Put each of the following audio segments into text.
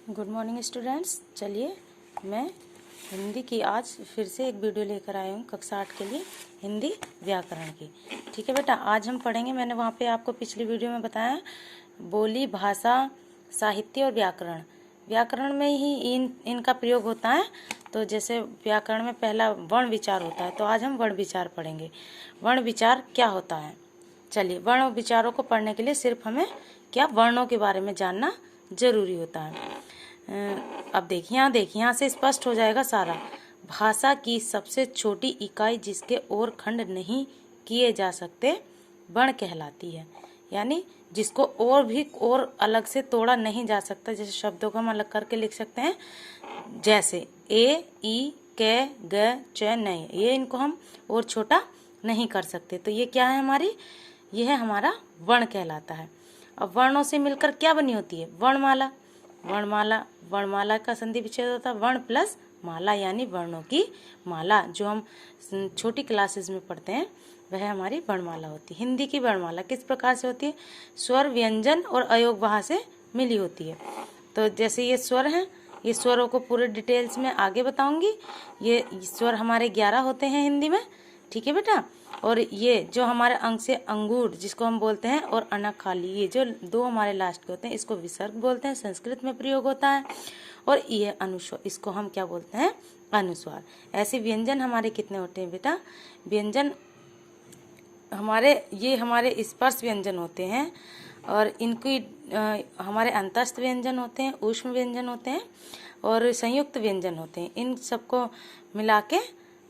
Good morning students. चलिए मैं हिंदी की आज फिर से एक वीडियो लेकर आई हूँ कक्षा 8 के लिए हिंदी व्याकरण की। ठीक है बेटा, आज हम पढ़ेंगे, मैंने वहाँ पे आपको पिछली वीडियो में बताया, बोली, भाषा, साहित्य और व्याकरण। व्याकरण में ही इनका प्रयोग होता है। तो जैसे व्याकरण में पहला वर्ण विचार होता है, तो आज हम वर्ण विचार पढ़ेंगे। वर्ण विचार क्या होता है? चलिए, वर्ण विचारों को पढ़ने के लिए सिर्फ हमें क्या वर्णों के बारे में जानना जरूरी होता है। अब देखिए, यहाँ से स्पष्ट हो जाएगा सारा। भाषा की सबसे छोटी इकाई जिसके और खंड नहीं किए जा सकते वर्ण कहलाती है। यानी जिसको और अलग से तोड़ा नहीं जा सकता। जैसे शब्दों को हम अलग करके लिख सकते हैं, जैसे ए, ई, कै, ग, च, नय, ये इनको हम और छोटा नहीं कर सकते। तो ये क्या है हमारी? यह है हमारा वर्ण कहलाता है। अब वर्णों से मिलकर क्या बनी होती है? वर्णमाला। वर्णमाला का संधि विच्छेद होता है वर्ण प्लस माला, यानी वर्णों की माला। जो हम छोटी क्लासेस में पढ़ते हैं वह हमारी वर्णमाला होती है। हिंदी की वर्णमाला किस प्रकार से होती है? स्वर, व्यंजन और अयोगवाह से मिली होती है। तो जैसे ये स्वर हैं, ये स्वरों को पूरे डिटेल्स में आगे बताऊंगी। ये स्वर हमारे 11 होते हैं हिंदी में। ठीक है बेटा। और ये जो हमारे अंग से अंगूर जिसको हम बोलते हैं, और अनाखाली, ये जो दो हमारे लास्ट के होते हैं, इसको विसर्ग बोलते हैं, संस्कृत में प्रयोग होता है। और ये अनुस्वार, इसको हम क्या बोलते हैं? अनुस्वार। ऐसे व्यंजन हमारे कितने होते हैं बेटा? व्यंजन हमारे स्पर्श व्यंजन होते हैं, और इनकी हमारे अंतस्थ व्यंजन होते हैं, ऊष्म व्यंजन होते हैं और संयुक्त व्यंजन होते हैं। इन सबको मिला के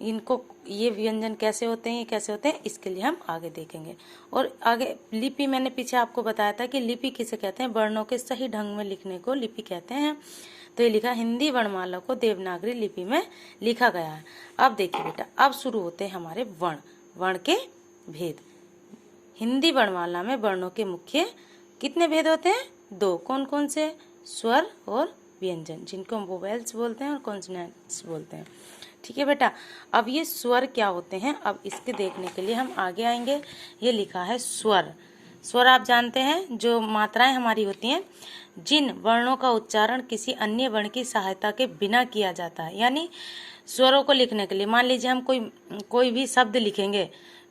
इनको, ये व्यंजन कैसे होते हैं, ये कैसे होते हैं, इसके लिए हम आगे देखेंगे। और आगे लिपि, मैंने पीछे आपको बताया था कि लिपि किसे कहते हैं? वर्णों के सही ढंग में लिखने को लिपि कहते हैं। तो ये लिखा, हिंदी वर्णमाला को देवनागरी लिपि में लिखा गया है। अब देखिए बेटा, अब शुरू होते हैं हमारे वर्ण के भेद। हिंदी वर्णमाला में वर्णों के मुख्य कितने भेद होते हैं? 2। कौन कौन से? स्वर और व्यंजन, जिनको हम वोवेल्स बोलते हैं और कॉन्सोनेंट्स बोलते हैं। ठीक है बेटा। अब ये स्वर क्या होते हैं, अब इसके देखने के लिए हम आगे आएंगे। ये लिखा है स्वर। स्वर आप जानते हैं, जो मात्राएं हमारी होती हैं, जिन वर्णों का उच्चारण किसी अन्य वर्ण की सहायता के बिना किया जाता है। यानी स्वरों को लिखने के लिए, मान लीजिए हम कोई भी शब्द लिखेंगे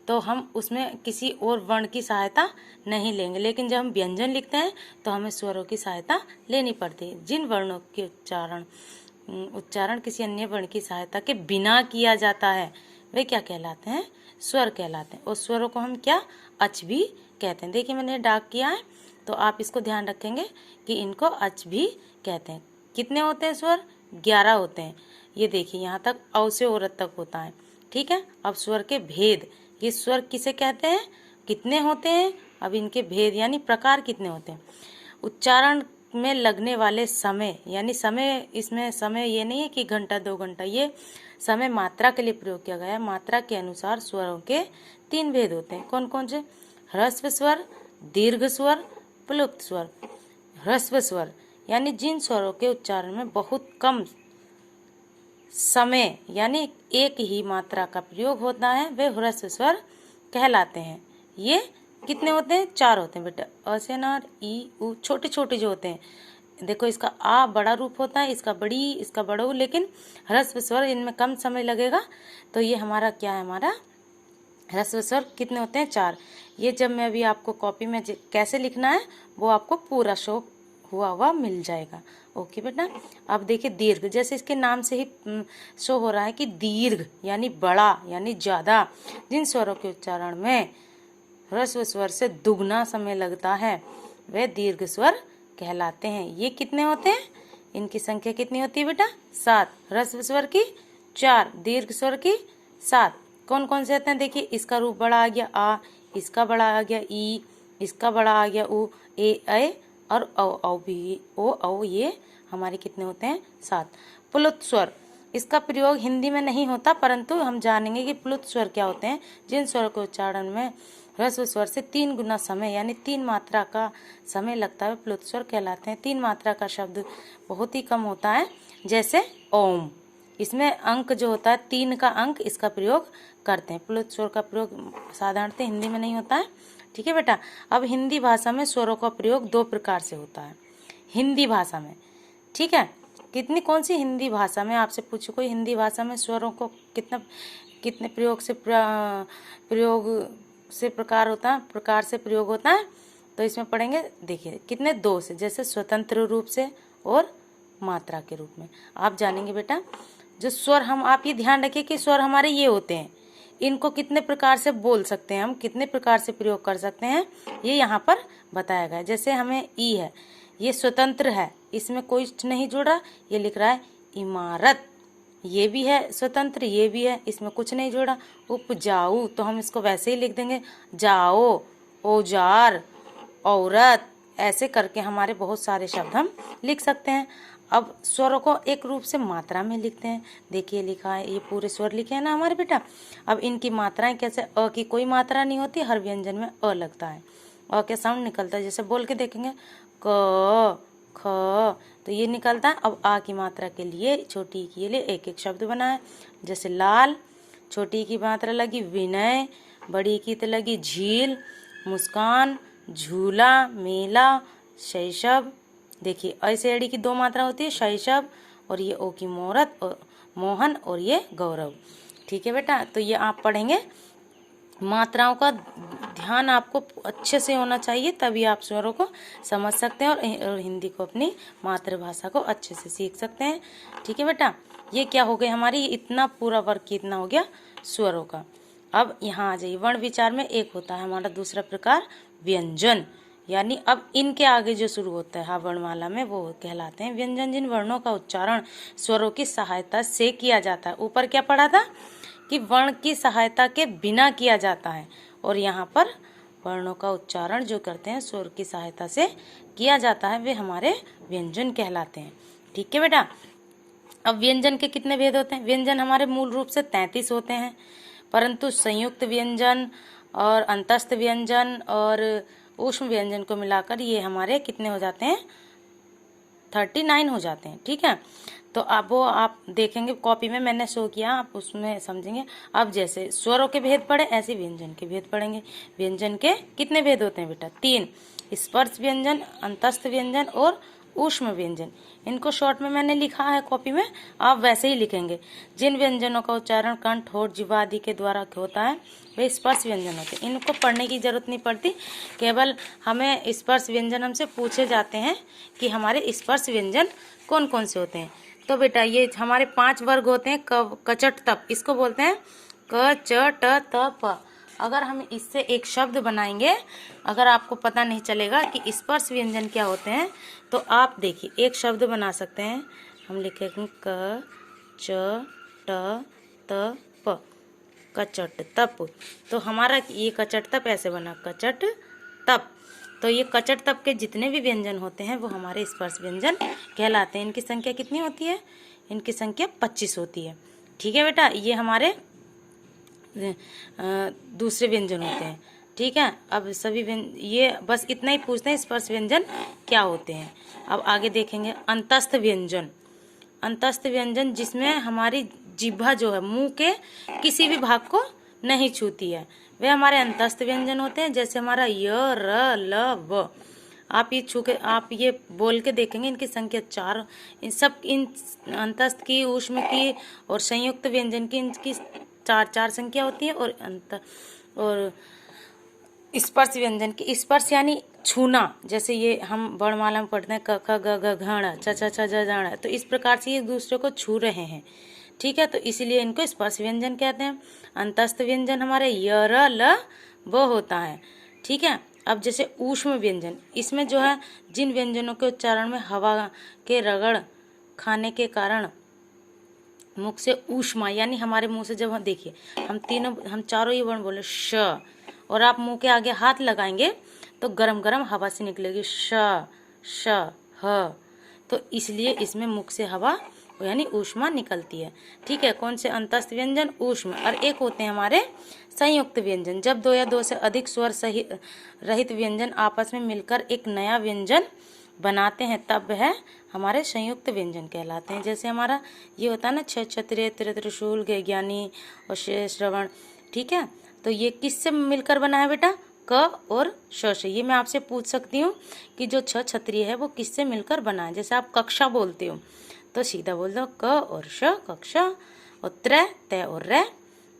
तो हम उसमें किसी और वर्ण की सहायता नहीं लेंगे, लेकिन जब हम व्यंजन लिखते हैं तो हमें स्वरों की सहायता लेनी पड़ती है। जिन वर्णों के उच्चारण किसी अन्य वर्ण की सहायता के बिना किया जाता है वे क्या कहलाते हैं? स्वर कहलाते हैं। और स्वरों को हम क्या? अच भी कहते हैं। देखिए, मैंने डार्क किया है, तो आप इसको ध्यान रखेंगे कि इनको अच भी कहते हैं। कितने होते हैं स्वर? 11 होते हैं। ये देखिए, यहाँ तक औ से औरत तक होता है। ठीक है। अब स्वर के भेद, ये स्वर किसे कहते हैं, कितने होते हैं? अब इनके भेद यानी प्रकार कितने होते हैं? उच्चारण में लगने वाले समय, यानी समय, इसमें समय ये नहीं है कि घंटा 2 घंटा, ये समय मात्रा के लिए प्रयोग किया गया है। मात्रा के अनुसार स्वरों के 3 भेद होते हैं। कौन कौन से? ह्रस्व स्वर, दीर्घ स्वर, प्लुप्त स्वर। ह्रस्व स्वर यानी जिन स्वरों के उच्चारण में बहुत कम समय यानी एक ही मात्रा का प्रयोग होता है, वे ह्रस्व स्वर कहलाते हैं। ये कितने होते हैं? 4 होते हैं बेटा। अ से अनार, ई, उ, छोटे छोटे जो होते हैं। देखो, इसका आ बड़ा रूप होता है, इसका बड़ी, इसका बड़ो, लेकिन ह्रस्व स्वर इनमें कम समय लगेगा। तो ये हमारा क्या है? हमारा ह्रस्व स्वर कितने होते हैं? 4। ये जब मैं अभी आपको कॉपी में कैसे लिखना है वो आपको पूरा शो हुआ मिल जाएगा। ओके बेटा। अब देखिए दीर्घ, जैसे इसके नाम से ही शो हो रहा है कि दीर्घ यानी बड़ा, यानी ज्यादा। जिन स्वरों के उच्चारण में ह्रस्व स्वर से दुगना समय लगता है वे दीर्घ स्वर कहलाते हैं। ये कितने होते हैं? इनकी संख्या कितनी होती है बेटा? 7। ह्रस्व स्वर की 4, दीर्घ स्वर की 7। कौन कौन से होते हैं? देखिए, इसका रूप बड़ा आ गया आ, इसका बड़ा आ गया ई, इसका बड़ा आ गया उ, ए और औ भी, ओ, ये हमारे कितने होते हैं? 7। प्लुत स्वर, इसका प्रयोग हिंदी में नहीं होता, परंतु हम जानेंगे कि प्लुत स्वर क्या होते हैं। जिन स्वर के उच्चारण में ह्रस्व स्वर से 3 गुना समय यानी 3 मात्रा का समय लगता है, प्लुत स्वर कहलाते हैं। 3 मात्रा का शब्द बहुत ही कम होता है, जैसे ओम। इसमें अंक जो होता है 3 का अंक, इसका प्रयोग करते हैं। प्लुत स्वर का प्रयोग साधारणतः हिंदी में नहीं होता है। ठीक है बेटा। अब हिंदी भाषा में स्वरों का प्रयोग 2 प्रकार से होता है। हिंदी भाषा में ठीक है। कितनी, कौन सी हिंदी भाषा में, आपसे पूछो कोई हिंदी भाषा में स्वरों को कितने प्रयोग से प्रकार से प्रयोग होता है, तो इसमें पढ़ेंगे। देखिए कितने, 2 से, जैसे स्वतंत्र रूप से और मात्रा के रूप में आप जानेंगे बेटा। जो स्वर हम, आप ये ध्यान रखिए कि स्वर हमारे ये होते हैं, इनको कितने प्रकार से बोल सकते हैं हम, कितने प्रकार से प्रयोग कर सकते हैं, ये यहाँ पर बताया गया है। जैसे हमें ई है, ये स्वतंत्र है, इसमें कोई नहीं जोड़ा, ये लिख रहा है इमारत, ये भी है स्वतंत्र, ये भी है, इसमें कुछ नहीं जोड़ा। उपजाऊ, तो हम इसको वैसे ही लिख देंगे जाओ, औजार, औरत, ऐसे करके हमारे बहुत सारे शब्द हम लिख सकते हैं। अब स्वरों को एक रूप से मात्रा में लिखते हैं। देखिए लिखा है, ये पूरे स्वर लिखे हैं ना हमारे बेटा। अब इनकी मात्राएं कैसे, अ की कोई मात्रा नहीं होती, हर व्यंजन में अ लगता है, अ के साउंड निकलता है। जैसे बोल के देखेंगे क, ख, तो ये निकलता है। अब आ की मात्रा के लिए, छोटी के लिए एक एक शब्द बनाए। जैसे लाल, छोटी की मात्रा लगी विनय, बड़ी की तो लगी झील, मुस्कान, झूला, मेला, शैशव। देखिए ऐसे एड़ी की 2 मात्रा होती है, शैशव, और ये ओ की मोहरत, और मोहन, और ये गौरव। ठीक है बेटा, तो ये आप पढ़ेंगे। मात्राओं का ध्यान आपको अच्छे से होना चाहिए, तभी आप स्वरों को समझ सकते हैं और हिंदी को, अपनी मातृभाषा को अच्छे से सीख सकते हैं। ठीक है बेटा, ये क्या हो गया हमारी, इतना पूरा वर्ग कितना हो गया स्वरों का। अब यहाँ आ जाइए, वर्ण विचार में एक होता है हमारा दूसरा प्रकार व्यंजन, यानी अब इनके आगे जो शुरू होता है वर्णमाला में, वो कहलाते हैं व्यंजन। जिन वर्णों का उच्चारण स्वरों की सहायता से किया जाता है। ऊपर क्या पढ़ा था कि वर्ण की सहायता के बिना किया जाता है, और यहाँ पर वर्णों का उच्चारण जो करते हैं स्वर की सहायता से किया जाता है, वे हमारे व्यंजन कहलाते हैं। ठीक है बेटा, अब व्यंजन के कितने भेद होते हैं। व्यंजन हमारे मूल रूप से 33 होते हैं, परंतु संयुक्त व्यंजन और अंतस्थ व्यंजन और ऊष्म व्यंजन को मिलाकर ये हमारे कितने हो जाते हैं, 39 हो जाते हैं। ठीक है, तो अब वो आप देखेंगे कॉपी में मैंने शो किया, आप उसमें समझेंगे। अब जैसे स्वरों के भेद पढ़े, ऐसे व्यंजन के भेद पढ़ेंगे। व्यंजन के कितने भेद होते हैं बेटा, 3, स्पर्श व्यंजन, अंतस्थ व्यंजन और ऊष्म व्यंजन। इनको शॉर्ट में मैंने लिखा है कॉपी में, आप वैसे ही लिखेंगे। जिन व्यंजनों का उच्चारण कंठ, होठ, जिह्वा आदि के द्वारा होता है वे स्पर्श व्यंजन होते हैं। इनको पढ़ने की जरूरत नहीं पड़ती, केवल हमें स्पर्श व्यंजन हमसे पूछे जाते हैं कि हमारे स्पर्श व्यंजन कौन कौन से होते हैं। तो बेटा ये हमारे 5 वर्ग होते हैं, क, च, ट, तप, इसको बोलते हैं क, च, ट, त, प। अगर हम इससे एक शब्द बनाएंगे, अगर आपको पता नहीं चलेगा कि स्पर्श व्यंजन क्या होते हैं, तो आप देखिए एक शब्द बना सकते हैं। हम लिखेंगे क, च, ट, त, प, कचट तप। तो हमारा ये कचट तप ऐसे बना, कचट तप। तो ये कचट तप के जितने भी व्यंजन होते हैं वो हमारे स्पर्श व्यंजन कहलाते हैं। इनकी संख्या कितनी होती है, इनकी संख्या 25 होती है। ठीक है बेटा, ये हमारे दूसरे व्यंजन होते हैं। ठीक है, अब सभी ये बस इतना ही पूछते हैं स्पर्श व्यंजन क्या होते हैं। अब आगे देखेंगे अंतस्थ व्यंजन। अंतस्थ व्यंजन जिसमें हमारी जिह्वा जो है मुंह के किसी भी भाग को नहीं छूती है, वे हमारे अंतस्थ व्यंजन होते हैं। जैसे हमारा य, र, ल, व, आप ये छू के, आप ये बोल के देखेंगे, इनकी संख्या 4, इन अंतस्थ की, ऊष्म की और संयुक्त व्यंजन की, इनकी 4 संख्या होती है। और स्पर्श व्यंजन की, स्पर्श यानी छूना, जैसे ये हम वर्णमाला में पढ़ते हैं क, ख, ग, घ, घ, च, छ, छ, ज, ज, तो इस प्रकार से ये दूसरे को छू रहे हैं। ठीक है, तो इसीलिए इनको स्पर्श व्यंजन कहते हैं। अंतस्थ व्यंजन हमारे य, र, ल, व होता है। ठीक है, अब जैसे ऊष्म व्यंजन, इसमें जो है जिन व्यंजनों के उच्चारण में हवा के रगड़ खाने के कारण मुख से ऊष्मा, यानी हमारे मुंह से जब हम देखिए हम चारों ये वर्ण बोले श, और आप मुंह के आगे हाथ लगाएंगे तो गरम गरम हवा से निकलेगी श, श, ह। तो इसलिए इसमें मुख से हवा यानी ऊष्मा निकलती है। ठीक है, कौन से अंतस्थ व्यंजन, ऊष्म। और एक होते हैं हमारे संयुक्त व्यंजन, जब 2 या 2 से अधिक स्वर रहित व्यंजन आपस में मिलकर एक नया व्यंजन बनाते हैं, तब वह हमारे संयुक्त व्यंजन कहलाते हैं। जैसे हमारा ये होता है ना छ, छत्रे, तिर, त्रिशूल, ज्ञानी और श्रवण। ठीक है, तो ये किससे मिलकर बना है बेटा, क और श से। ये मैं आपसे पूछ सकती हूँ कि जो छ क्षत्रिय है वो किससे मिलकर बना है। जैसे आप कक्षा बोलते हो तो सीधा बोल दो क और श कक्षा, और त्र त और र,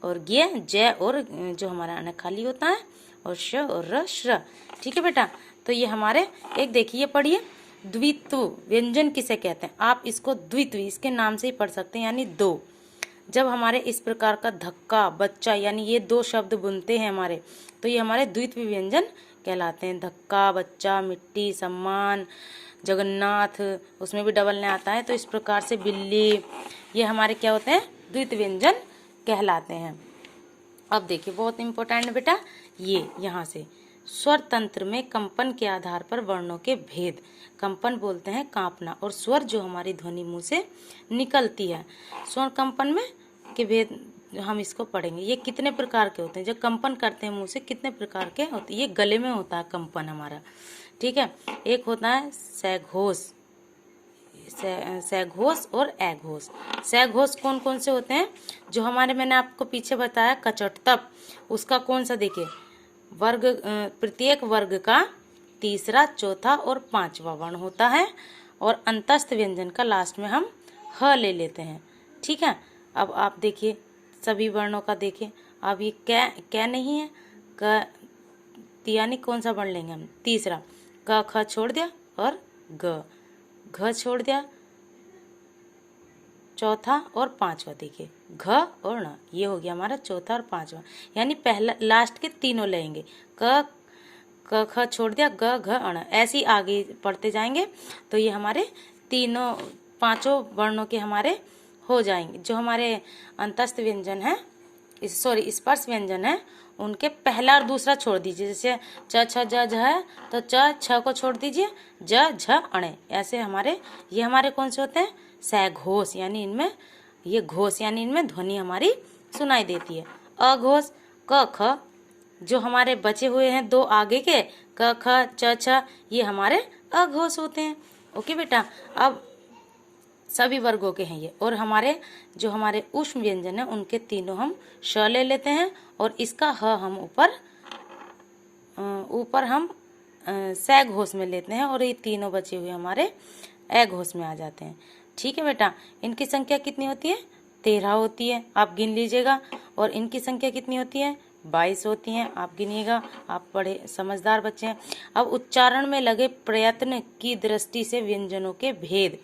और ज्ञ जय और जो हमारा अन खाली होता है, और श और र श्र। ठीक है बेटा, तो ये हमारे एक देखिए पढ़िए, द्वित्व व्यंजन किसे कहते हैं। आप इसको द्वित्व इसके नाम से ही पढ़ सकते हैं, यानी दो। जब हमारे इस प्रकार का धक्का बच्चा यानी ये दो शब्द बुनते हैं हमारे, तो ये हमारे द्वित्व व्यंजन कहलाते हैं। धक्का, बच्चा, मिट्टी, सम्मान, जगन्नाथ, उसमें भी डबल ने आता है। तो इस प्रकार से बिल्ली, ये हमारे क्या होते हैं, द्वित्व व्यंजन कहलाते हैं। अब देखिए बहुत इंपॉर्टेंट है बेटा, ये यहाँ से स्वर तंत्र में कंपन के आधार पर वर्णों के भेद। कंपन बोलते हैं कांपना, और स्वर जो हमारी ध्वनि मुंह से निकलती है। स्वर कंपन में के भेद हम इसको पढ़ेंगे। ये कितने प्रकार के होते हैं, जब कंपन करते हैं मुंह से कितने प्रकार के होते हैं। ये गले में होता है कंपन हमारा, ठीक है। एक होता है सघोष, सघोष और अघोष। सघोष कौन कौन से होते हैं, जो हमारे मैंने आपको पीछे बताया कचटतप, उसका कौन सा देखिए वर्ग, प्रत्येक वर्ग का तीसरा, चौथा और पांचवा वर्ण होता है, और अंतस्थ व्यंजन का लास्ट में हम ह ले लेते हैं। ठीक है, अब आप देखिए सभी वर्णों का देखिए। अब ये कै नहीं है, क यानी कौन सा वर्ण लेंगे हम, तीसरा। क ख छोड़ दिया और ग, घ छोड़ दिया, चौथा और पांचवा देखिए घ और न, ये हो गया हमारा चौथा और पांचवा। यानी पहला लास्ट के तीनों लेंगे, क ख छोड़ दिया, ग घ अण, ऐसे ही आगे पढ़ते जाएंगे। तो ये हमारे तीनों पांचों वर्णों के हमारे हो जाएंगे। जो हमारे अंतस्थ व्यंजन है, सॉरी स्पर्श व्यंजन है, उनके पहला और दूसरा छोड़ दीजिए। जैसे च छ ज झ है तो च छ को छोड़ दीजिए, ज झ अणे, ऐसे हमारे ये हमारे कौन से होते हैं, सघोष, यानी इनमें ये घोष यानी इनमें ध्वनि हमारी सुनाई देती है। अघोष क ख, जो हमारे बचे हुए हैं दो आगे के क ख च छ, ये हमारे अघोष होते हैं। ओके बेटा, अब सभी वर्गों के हैं ये। और हमारे जो हमारे ऊष्म व्यंजन है उनके तीनों हम श ले लेते हैं, और इसका ह हम ऊपर हम सघोष में लेते हैं, और ये तीनों बचे हुए हमारे अघोष में आ जाते हैं। ठीक है बेटा, इनकी संख्या कितनी होती है, 13 होती है, आप गिन लीजिएगा। और इनकी संख्या कितनी होती है, 22 होती हैं, आप गिनिएगा, आप बड़े समझदार बच्चे हैं। अब उच्चारण में लगे प्रयत्न की दृष्टि से व्यंजनों के भेद,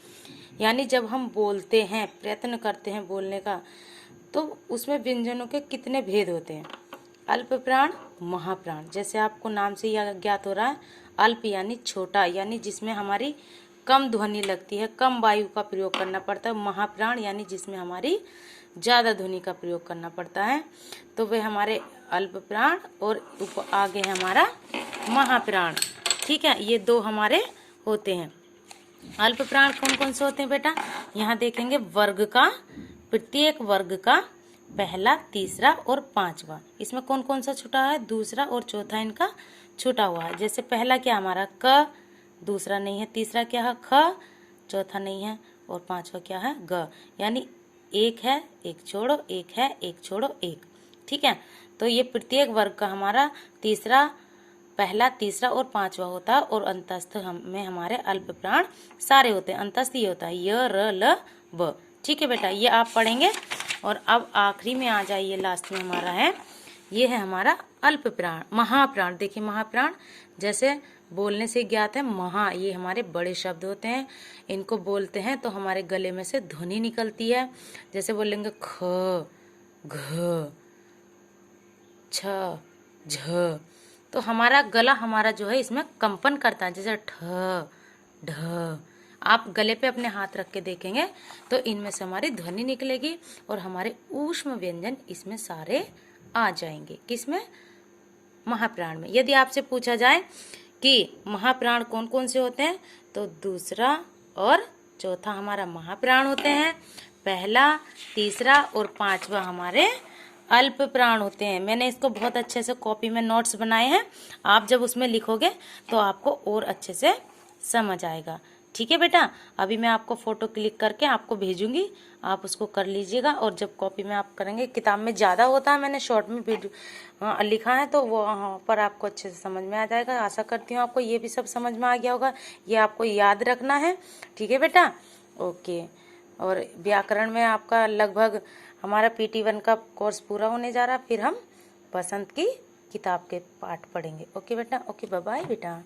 यानी जब हम बोलते हैं, प्रयत्न करते हैं बोलने का, तो उसमें व्यंजनों के कितने भेद होते हैं। अल्प प्राण, महाप्राण, जैसे आपको नाम से ही ज्ञात हो रहा है। अल्प यानी छोटा, यानी जिसमें हमारी कम ध्वनि लगती है, कम वायु का प्रयोग करना पड़ता है। महाप्राण यानी जिसमें हमारी ज़्यादा ध्वनि का प्रयोग करना पड़ता है, तो वे हमारे अल्प प्राण, और आगे है हमारा महाप्राण। ठीक है, ये दो हमारे होते हैं। अल्प प्राण कौन कौन से होते हैं बेटा, यहाँ देखेंगे वर्ग का, प्रत्येक वर्ग का पहला, तीसरा और पांचवा। इसमें कौन कौन सा छूटा है, दूसरा और चौथा इनका छूटा हुआ है। जैसे पहला क्या हमारा क, दूसरा नहीं है, तीसरा क्या है ख, चौथा नहीं है, और पांचवा क्या है ग। यानी एक है एक छोड़ो, एक है एक छोड़ो एक। ठीक है, तो ये प्रत्येक वर्ग का हमारा तीसरा, पहला, तीसरा और पांचवा होता है। और अंतस्थ में हमारे अल्प प्राण सारे होते हैं। अंतस्थ ये होता है य र ल ब। ठीक है बेटा, ये आप पढ़ेंगे। और अब आखिरी में आ जाइए, लास्ट में हमारा है, ये है हमारा अल्प प्राण, महाप्राण। देखिए महाप्राण जैसे बोलने से ज्ञात है, महा ये हमारे बड़े शब्द होते हैं, इनको बोलते हैं तो हमारे गले में से ध्वनि निकलती है। जैसे बोलेंगे ख, घ, छ, झ, तो हमारा गला हमारा जो है इसमें कंपन करता है। जैसे ठ, ढ, आप गले पे अपने हाथ रख के देखेंगे तो इनमें से हमारी ध्वनि निकलेगी, और हमारे ऊष्म व्यंजन इसमें सारे आ जाएंगे। किसमें, महाप्राण में। यदि आपसे पूछा जाए कि महाप्राण कौन कौन से होते हैं, तो दूसरा और चौथा हमारा महाप्राण होते हैं, पहला, तीसरा और पांचवा हमारे अल्प प्राण होते हैं। मैंने इसको बहुत अच्छे से कॉपी में नोट्स बनाए हैं, आप जब उसमें लिखोगे तो आपको और अच्छे से समझ आएगा। ठीक है बेटा। अभी मैं आपको फ़ोटो क्लिक करके आपको भेजूंगी, आप उसको कर लीजिएगा। और जब कॉपी में आप करेंगे, किताब में ज़्यादा होता है, मैंने शॉर्ट में लिखा है तो वो वहाँ पर आपको अच्छे से समझ में आ जाएगा। आशा करती हूँ आपको ये भी सब समझ में आ गया होगा। ये आपको याद रखना है, ठीक है बेटा। ओके। और व्याकरण में आपका लगभग हमारा PT1 का कोर्स पूरा होने जा रहा है, फिर हम बसंत की किताब के पाठ पढ़ेंगे। ओके बेटा, ओके, बाय बाय बेटा।